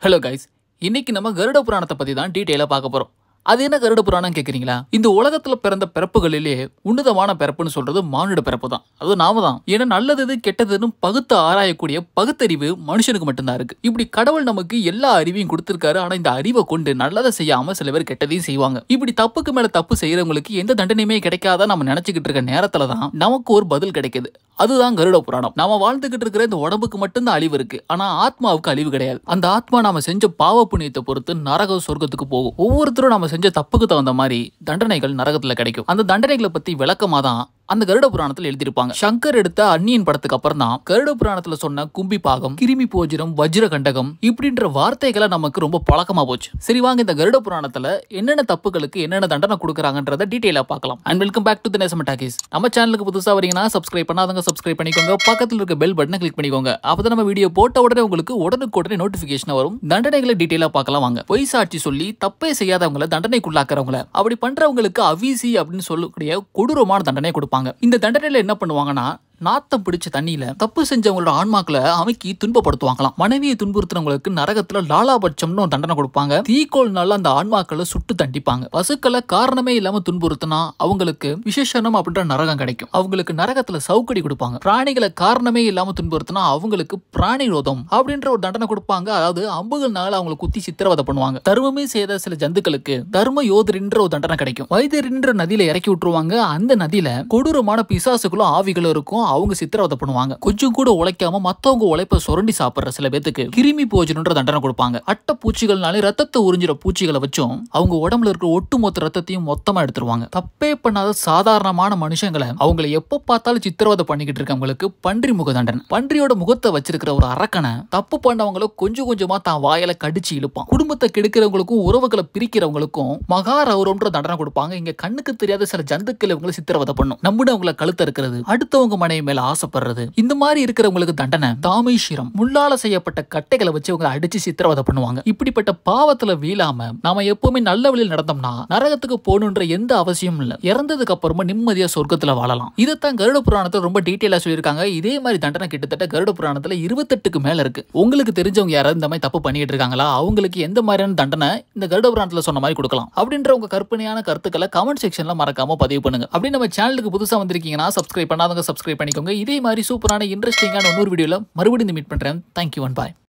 Hello guys, இன்னைக்கு நம்ம கருட புராணத்தை பத்தி தான் டீடைலா பார்க்க போறோம். அது என்ன கருட புராணம் கேக்குறீங்களா? இந்த உலகத்துல பிறந்த பிறப்புகளிலே உன்னதமான பிறப்புன்னு சொல்றது மானுட பிறப்பு தான். அது நாம தான். ஏன்னா நல்லது கெட்டதுன்னு பகுத்து ஆராயக்கூடிய பகுத்தறிவு மனுஷனுக்கு மட்டும்தான் இருக்கு. இப்படி கடவுள் நமக்கு எல்லா அறிவையும் கொடுத்திருக்காரு. ஆனா இந்த அறிவை கொண்டு நல்லதை செய்யாம சில பேர் கெட்டதையும் செய்வாங்க. இப்படி தப்புக்கு மேல தப்பு செய்யறவங்களுக்கு எந்த தண்டனையுமே கிடைக்காத நம்ம நினைச்சுக்கிட்டு இருக்க நேரத்துல தான் நமக்கு ஒரு பதில் கிடைக்குது. அதுதான் கருட புராணம். நாம வாழ்ந்துகிட்டு இருக்கிற இந்த உடம்புக்கு மட்டும்தான் அழிவு இருக்கு. ஆனா ஆத்மாவுக்கு அழிவு கிடையாது. அந்த ஆத்மா நாம செஞ்ச பாவ புண்ணியத்தை பொறுத்து நரக சொர்க்கத்துக்கு போகும். ஒவ்வொருத்தரும் நாம செஞ்ச தப்புக்கு தகுந்த மாதிரி தண்டனைகள் நரகத்துல கிடைக்கும். அந்த தண்டனைகளை பத்தி விளக்கமா தான் அந்த கருட புராணத்தில் எழுதியிருப்பாங்க. சங்கர் எடுத்த அந்நியன் படத்துக்கு அப்புறம் தான் கருட புராணத்துல சொன்ன கும்பி பாகம், கிருமி போஜனம், வஜ்ர கண்டகம் இப்படின்ற வார்த்தைகளை நமக்கு ரொம்ப பழக்கமா போச்சு. சரி வாங்க, இந்த கருட புராணத்துல என்னென்ன தப்புகளுக்கு என்னென்ன தண்டனை கொடுக்குறாங்கன்றத டீடைலா பார்க்கலாம். And welcome back to the Nesam talkies. நம்ம சேனலுக்கு புதுசா வரீங்கன்னா சப்ஸ்கிரைப் பண்ணாதவங்க சப்ஸ்கிரைப் பண்ணிக்கோங்க. பக்கத்துல இருக்க பெல் பட்டனை கிளிக் பண்ணிக்கோங்க. அப்பதான் நம்ம வீடியோ போட்ட உடனே உங்களுக்கு உடனுக்குடனே நோட்டிபிகேஷன் வரும். தண்டனைகளை டீடைலா பார்க்கலாம் வாங்க. பொய் சாட்சி சொல்லி தப்பே செய்யாதவங்களை தண்டனைக்குள்ளாக்குறவங்கள அப்படி பண்றவங்களுக்கு அவிசி அப்படின்னு சொல்லக்கூடிய கொடூரமான தண்டனை கொடுப்பாங்க. இந்த தண்டனையில என்ன பண்ணுவாங்கன்னா, நாத்தம் பிடிச்ச தண்ணியில தப்பு செஞ்சவங்களோட ஆன்மாக்களை அமைக்கி துன்பப்படுத்துவாங்களாம். மனைவியை துன்புறுத்துறவங்களுக்கு நரகத்துல லாலாபட்சம்னு ஒரு தண்டனை கொடுப்பாங்க. தீக்கோள்னால அந்த ஆன்மாக்களை சுட்டு தண்டிப்பாங்க. பசுக்களை காரணமே இல்லாம துன்புறுத்தினா அவங்களுக்கு விசேஷனம் அப்படின்ற நரகம் கிடைக்கும். அவங்களுக்கு நரகத்துல சவுக்கடி கொடுப்பாங்க. பிராணிகளை காரணமே இல்லாம துன்புறுத்தினா அவங்களுக்கு பிராணி ரோதம் அப்படின்ற ஒரு தண்டனை கொடுப்பாங்க. அதாவது அம்புகள்னால அவங்களை குத்தி சித்திரவதை பண்ணுவாங்க. தர்மமே செய்த சில ஜந்துக்களுக்கு தர்ம யோதரின்ற ஒரு தண்டனை கிடைக்கும். வைத்தியரின்ற நதியில இறக்கி விட்டுருவாங்க. அந்த நதியில கொடூரமான பிசாசுகளும் ஆவிகளும் இருக்கும். அவங்க சித்திரவதை பண்ணுவாங்க. கொஞ்சம் கூட உழைக்காம மத்தவங்க உழைப்ப சுரண்டி சாப்பிடுற சில பேத்துக்கு கிருமி போஜனம்ன்ற தண்டனை கொடுப்பாங்க. அட்டை பூச்சிகள்னாலே ரத்தத்தை உறிஞ்சிற பூச்சிகளை வச்சும் அவங்க உடம்புல இருக்கிற ஒட்டுமொத்த ரத்தத்தையும் மொத்தமா எடுத்துருவாங்க. தப்பே பண்ணாத சாதாரணமான மனுஷங்களை அவங்களை எப்ப பார்த்தாலும் சித்திரவதை பண்ணிக்கிட்டு இருக்கவங்களுக்கு பன்றி முக தண்டனை. பன்றியோட முகத்தை வச்சிருக்கிற ஒரு அரக்கனை தப்பு பண்ணவங்களை கொஞ்சம் கொஞ்சமா தான் வாயில கடிச்சு இழுப்பான். குடும்பத்தை கெடுக்கிறவங்களுக்கும் உறவுகளை பிரிக்கிறவங்களுக்கும் மகா ரௌரம்ன்ற தண்டனை கொடுப்பாங்க. இங்க கண்ணுக்கு தெரியாத சில ஜந்துக்கள் இவங்களை சித்திரவதை பண்ணும். நம்முடைய அவங்களை கழுத்த இருக்கிறது, அடுத்தவங்க மனை மேல ஆசைப்படுறது, இந்த மாதிரி இருக்கிறவங்களுக்கு தண்டனை தாமீஷிரம், முள்ளால செய்யப்பட்ட கட்டைகளை வச்சு அவங்க அடிச்சு சித்திரவதை பண்ணுவாங்க. இப்படிப்பட்ட பாவத்துல வீழாம நாம எப்பவுமே நல்ல வழியில் நடந்தோம்னா நரகத்துக்கு போகணுன்ற எந்த அவசியமும் இல்ல. இறந்ததுக்கு அப்புறமா நிம்மதியா சொர்க்கத்துல வாழலாம். இதைத்தான் கருட புராணத்தை ரொம்ப டீடைலா சொல்லியிருக்காங்க. இதே மாதிரி தண்டனை கிட்டத்தட்ட கருட புராணத்துல 28க்கு மேல இருக்கு. உங்களுக்கு தெரிஞ்சவங்க யாராவது இந்த மாதிரி தப்பு பண்ணிட்டு இருக்காங்களா? அவங்களுக்கு எந்த மாதிரியான தண்டனை இந்த கருட புராணத்துல சொன்ன மாதிரி கொடுக்கலாம் அப்படின்ற உங்க கற்பனையான கருத்துக்களை கமெண்ட் செக்ஷன்ல மறக்காம பதிவு பண்ணுங்க. அப்படி நம்ம சேனலுக்கு புதுசா வந்திருக்கீங்கன்னா சப்ஸ்கிரைப் பண்ணாதவங்க சப்ஸ்கிரைப் பண்ணிக்கோங்க. இதே மாதிரி சூப்பரான இன்ட்ரெஸ்டிங்கான இன்னொரு வீடியோல மறுபடியும் மீட் பண்றேன். Thank you and bye.